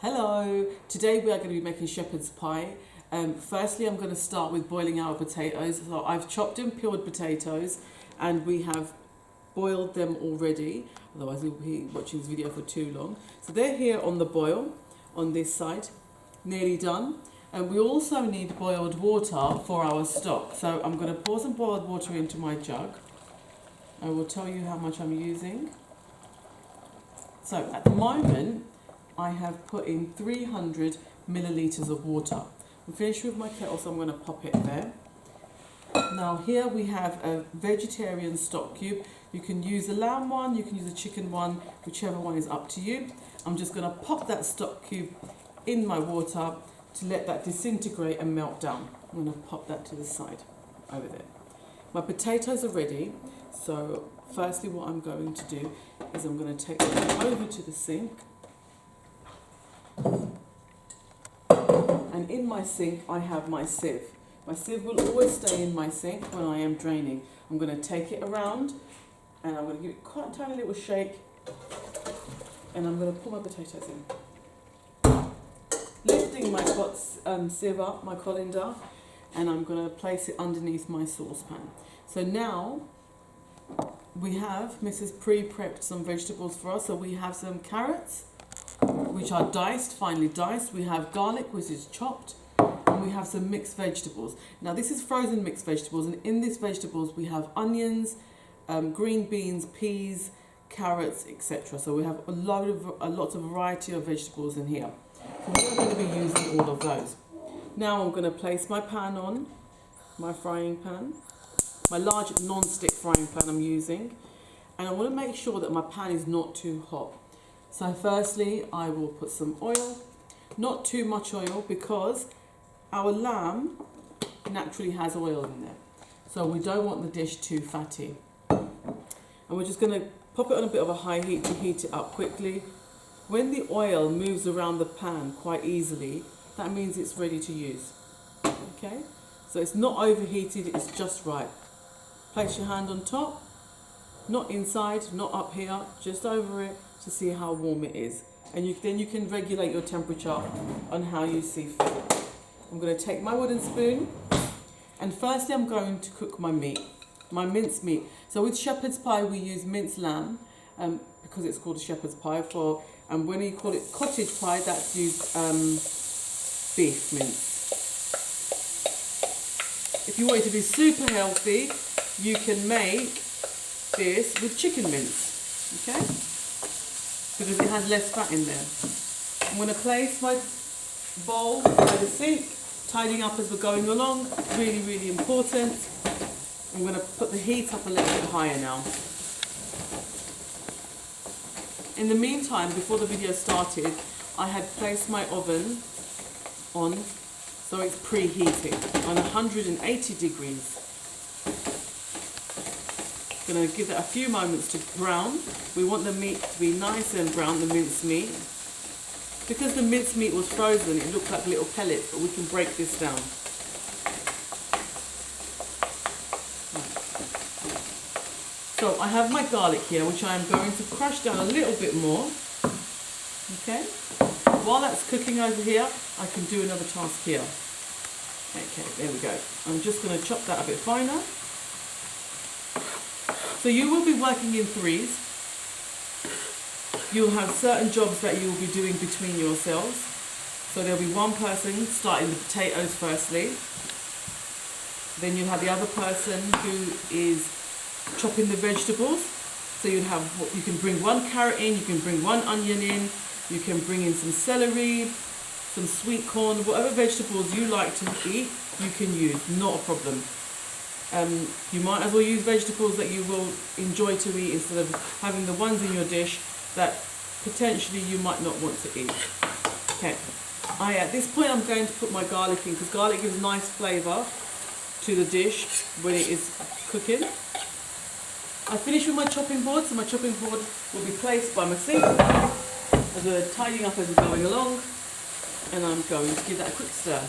Hello, today we are going to be making shepherd's pie. Firstly, I'm going to start with boiling our potatoes. So I've chopped and peeled potatoes and we have boiled them already, otherwise we'll be watching this video for too long. So they're here on the boil, on this side, nearly done. And we also need boiled water for our stock. So I'm going to pour some boiled water into my jug. I will tell you how much I'm using. So at the moment, I have put in 300 millilitres of water. I'm finished with my kettle, so I'm going to pop it there. Now here we have a vegetarian stock cube. You can use a lamb one, you can use a chicken one, whichever one is up to you. I'm just going to pop that stock cube in my water to let that disintegrate and melt down. I'm going to pop that to the side, over there. My potatoes are ready, so firstly what I'm going to do is I'm going to take them over to the sink. And in my sink I have my sieve. My sieve will always stay in my sink when I am draining. I'm going to take it around and I'm going to give it quite a tiny little shake and I'm going to pour my potatoes in. Lifting my sieve up, my colander, and I'm going to place it underneath my saucepan. So now we have Mrs. pre-prepped some vegetables for us. So we have some carrots, which are diced, finely diced. We have garlic, which is chopped, and we have some mixed vegetables. Now this is frozen mixed vegetables, and in these vegetables we have onions, green beans, peas, carrots, etc. So we have a lot of variety of vegetables in here. So we're going to be using all of those. Now I'm going to place my pan on, my frying pan, my large non-stick frying pan I'm using, and I want to make sure that my pan is not too hot. So firstly, I will put some oil, not too much oil because our lamb naturally has oil in there. So we don't want the dish too fatty. And we're just going to pop it on a bit of a high heat to heat it up quickly. When the oil moves around the pan quite easily, that means it's ready to use. Okay? So it's not overheated, it's just right. Place your hand on top, not inside, not up here, just over it, to see how warm it is, and then you can regulate your temperature on how you see fit. I'm going to take my wooden spoon, and firstly I'm going to cook my meat, my minced meat. So with shepherd's pie we use minced lamb because it's called a shepherd's pie. And when you call it cottage pie, that's used beef mince. If you want it to be super healthy, you can make this with chicken mince, okay? Because it has less fat in there. I'm going to place my bowl by the sink, tidying up as we're going along, really, really important. I'm going to put the heat up a little bit higher now. In the meantime, before the video started, I had placed my oven on, so it's preheating, on 180 degrees. Going to give it a few moments to brown. We want the meat to be nice and brown, the minced meat. Because the minced meat was frozen, it looked like little pellets, but we can break this down. So I have my garlic here, which I am going to crush down a little bit more. Okay. While that's cooking over here, I can do another task here. Okay, there we go. I'm just going to chop that a bit finer. So you will be working in threes. You'll have certain jobs that you will be doing between yourselves. So there'll be one person starting the potatoes firstly. Then you'll have the other person who is chopping the vegetables. So you can bring one carrot in, you can bring one onion in, you can bring in some celery, some sweet corn, whatever vegetables you like to eat, you can use, not a problem. You might as well use vegetables that you will enjoy to eat instead of having the ones in your dish that potentially you might not want to eat. Okay, at this point I'm going to put my garlic in because garlic gives nice flavour to the dish when it is cooking. I finished with my chopping board, so my chopping board will be placed by my sink as we're tidying up as we're going along, and I'm going to give that a quick stir.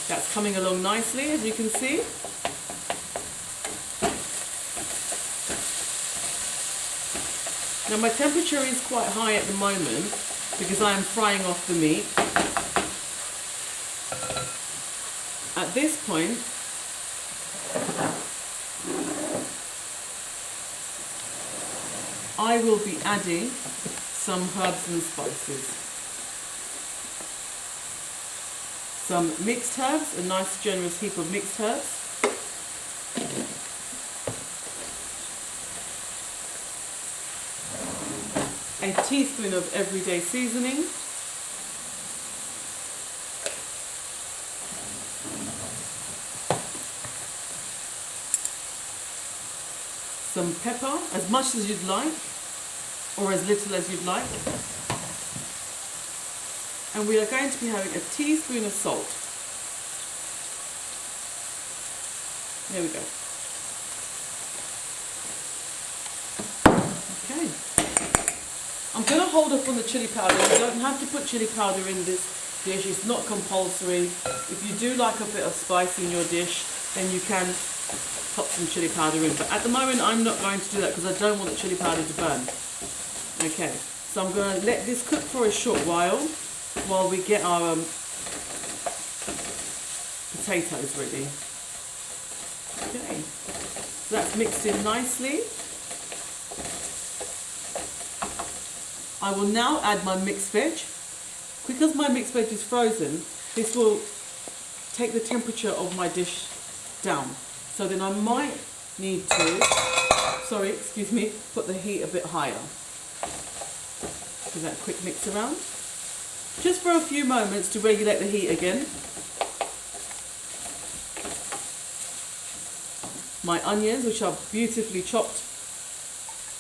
That's coming along nicely, as you can see. Now my temperature is quite high at the moment because I am frying off the meat. At this point, I will be adding some herbs and spices. Some mixed herbs, a nice generous heap of mixed herbs. A teaspoon of everyday seasoning. Some pepper, as much as you'd like, or as little as you'd like. And we are going to be having a teaspoon of salt. There we go. Okay. I'm going to hold off on the chili powder. You don't have to put chili powder in this dish. It's not compulsory. If you do like a bit of spice in your dish, then you can pop some chili powder in. But at the moment, I'm not going to do that because I don't want the chili powder to burn. Okay, so I'm going to let this cook for a short while we get our potatoes ready. Okay, so that's mixed in nicely. I will now add my mixed veg. Because my mixed veg is frozen, this will take the temperature of my dish down. So then I might need to, put the heat a bit higher. Do that quick mix around. Just for a few moments to regulate the heat again. My onions, which are beautifully chopped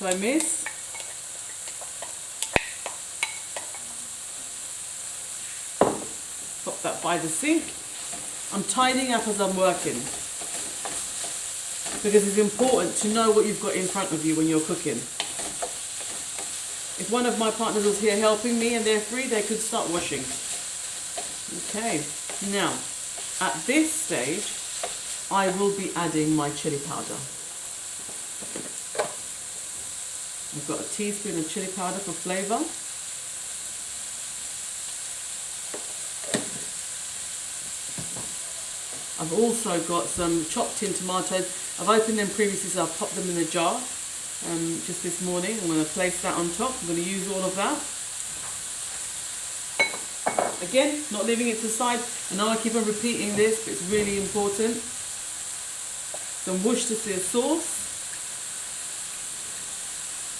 by Miss. Pop that by the sink. I'm tidying up as I'm working because it's important to know what you've got in front of you when you're cooking. If one of my partners was here helping me and they're free, they could start washing. Okay, now at this stage I will be adding my chili powder. I've got a teaspoon of chili powder for flavour. I've also got some chopped tin tomatoes. I've opened them previously, so I've popped them in a jar just this morning. I'm going to place that on top. I'm going to use all of that. Again, not leaving it to the side. I know I keep on repeating this, but it's really important. Some Worcestershire sauce.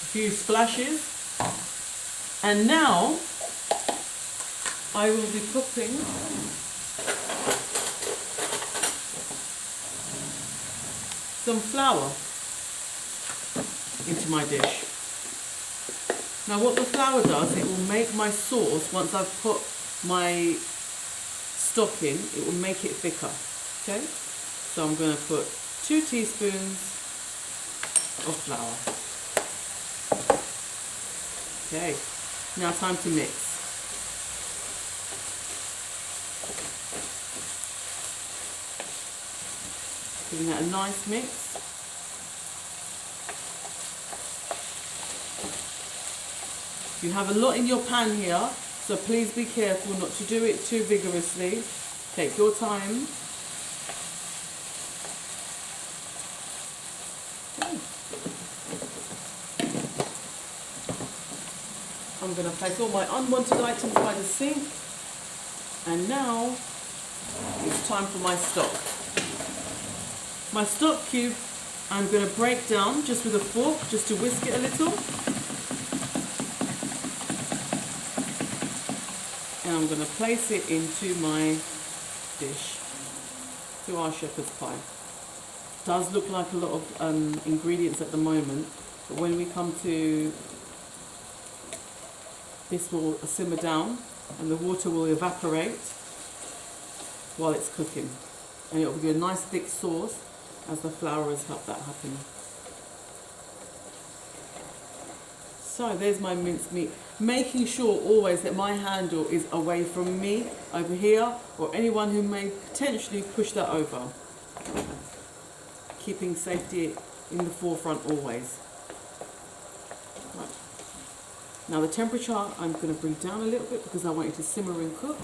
A few splashes. And now I will be putting some flour into my dish. Now what the flour does, it will make my sauce, once I've put my stock in, it will make it thicker. Okay, so I'm going to put 2 teaspoons of flour. Okay, now time to mix. Giving that a nice mix. You have a lot in your pan here, so please be careful not to do it too vigorously. Take your time. Okay. I'm going to place all my unwanted items by the sink. And now it's time for my stock. My stock cube, I'm going to break down just with a fork, just to whisk it a little. And I'm going to place it into my dish, to our shepherd's pie. It does look like a lot of ingredients at the moment, but when we come to, this will simmer down and the water will evaporate while it's cooking. And it will be a nice thick sauce as the flour has helped that happen. So there's my minced meat. Making sure always that my handle is away from me over here, or anyone who may potentially push that over. Keeping safety in the forefront always. Right. Now the temperature I'm going to bring down a little bit because I want it to simmer and cook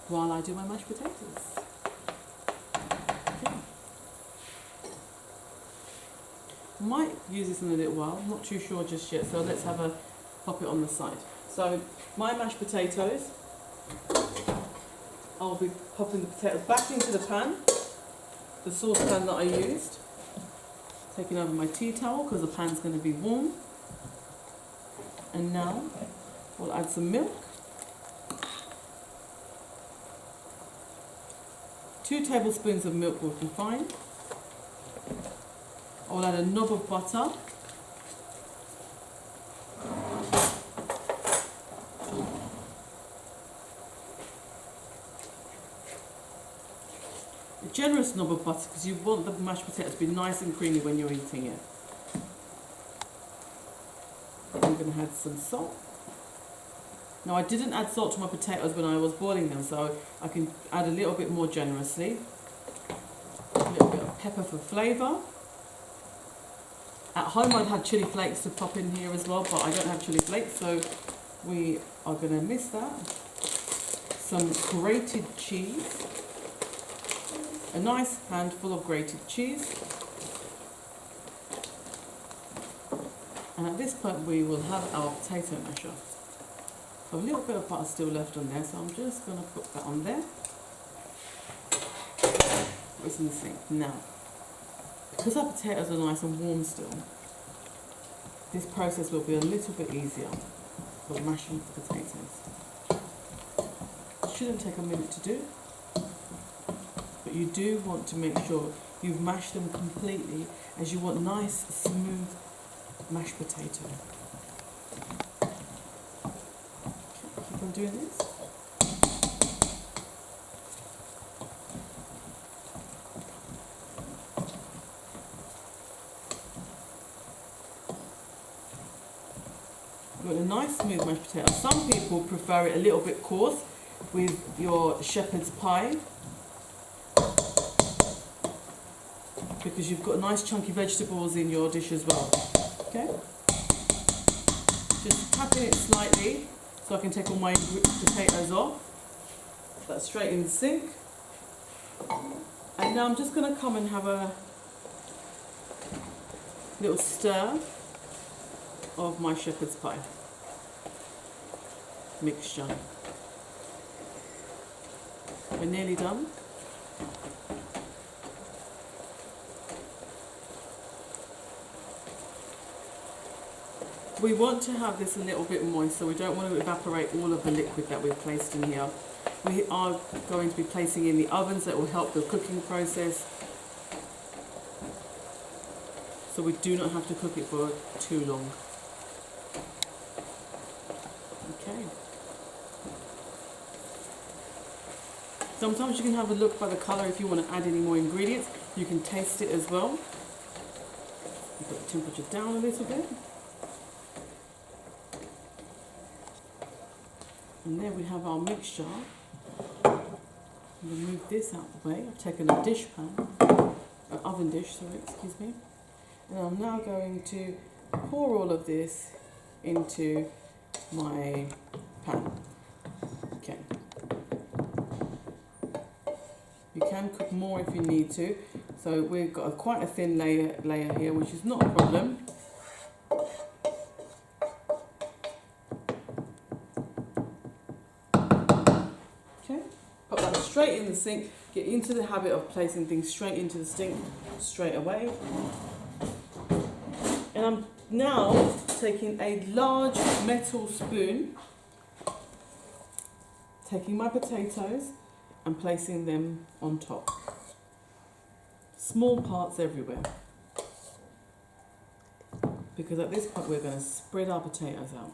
while I do my mashed potatoes. Okay. Might use this in a little while, I'm not too sure just yet, so let's have a pop it on the side. So my mashed potatoes, I'll be popping the potatoes back into the pan, the saucepan that I used. Taking over my tea towel because the pan's going to be warm. And now we'll add some milk. 2 tablespoons of milk will be fine. I'll add a knob of butter. A generous knob of butter because you want the mashed potatoes to be nice and creamy when you're eating it. I'm going to add some salt. Now I didn't add salt to my potatoes when I was boiling them, so I can add a little bit more generously. A little bit of pepper for flavour. At home I'd have chilli flakes to pop in here as well, but I don't have chilli flakes, so we are going to miss that. Some grated cheese. A nice handful of grated cheese. And at this point we will have our potato masher. So a little bit of butter still left on there, so I'm just going to put that on there. It's in the sink. Now, because our potatoes are nice and warm still, this process will be a little bit easier for mashing the potatoes. It shouldn't take a minute to do, but you do want to make sure you've mashed them completely, as you want nice, smooth mashed potato. Keep on doing this. Got a nice smooth mashed potato. Some people prefer it a little bit coarse with your shepherd's pie, because you've got nice chunky vegetables in your dish as well. Okay? Just tapping it slightly so I can take all my potatoes off. That's straight in the sink. And now I'm just going to come and have a little stir of my shepherd's pie mixture. We're nearly done. We want to have this a little bit moist, so we don't want to evaporate all of the liquid that we've placed in here. We are going to be placing in the ovens that will help the cooking process, so we do not have to cook it for too long. Okay. Sometimes you can have a look by the colour if you want to add any more ingredients. You can taste it as well. Put the temperature down a little bit. And there we have our mixture. I'm going to move this out of the way. I've taken a dish pan, an oven dish, sorry, excuse me. And I'm now going to pour all of this into my pan. Okay. You can cook more if you need to. So we've got quite a thin layer here, which is not a problem. Put that straight in the sink. Get into the habit of placing things straight into the sink straight away. And I'm now taking a large metal spoon, taking my potatoes and placing them on top. Small parts everywhere. Because at this point we're going to spread our potatoes out.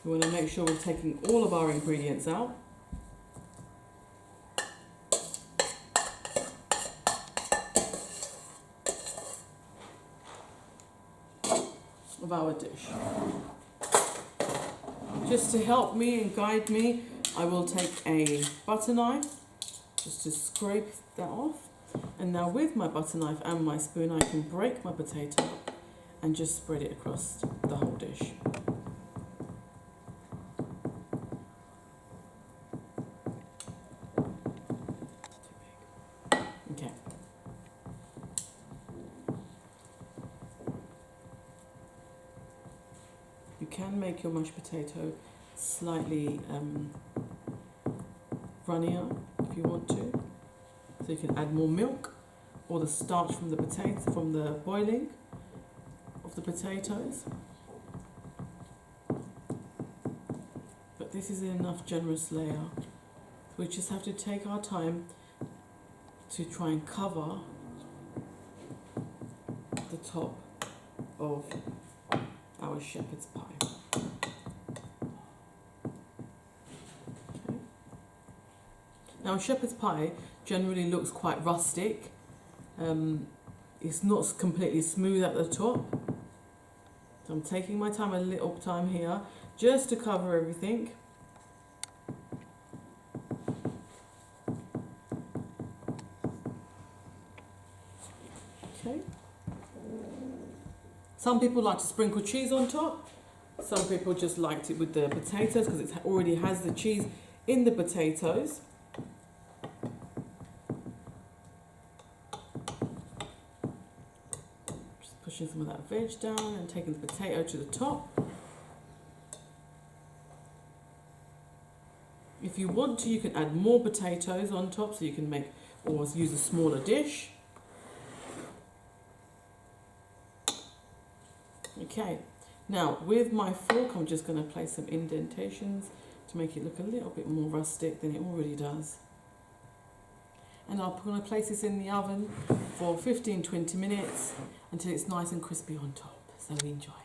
We want to make sure we're taking all of our ingredients out. Of our dish. Just to help me and guide me, I will take a butter knife just to scrape that off. And now with my butter knife and my spoon, I can break my potato and just spread it across the whole dish. Okay. You can make your mashed potato slightly runnier if you want to. So you can add more milk or the starch from the from the boiling of the potatoes. But this is enough generous layer. We just have to take our time to try and cover the top of our shepherd's pie. Okay. Now shepherd's pie generally looks quite rustic. It's not completely smooth at the top. So I'm taking my time, a little time here, just to cover everything. Okay. Some people like to sprinkle cheese on top. Some people just liked it with the potatoes because it already has the cheese in the potatoes. Just pushing some of that veg down and taking the potato to the top. If you want to, you can add more potatoes on top, so you can make or use a smaller dish. Okay, now with my fork, I'm just going to place some indentations to make it look a little bit more rustic than it already does. And I'm going to place this in the oven for 15-20 minutes until it's nice and crispy on top. So enjoy.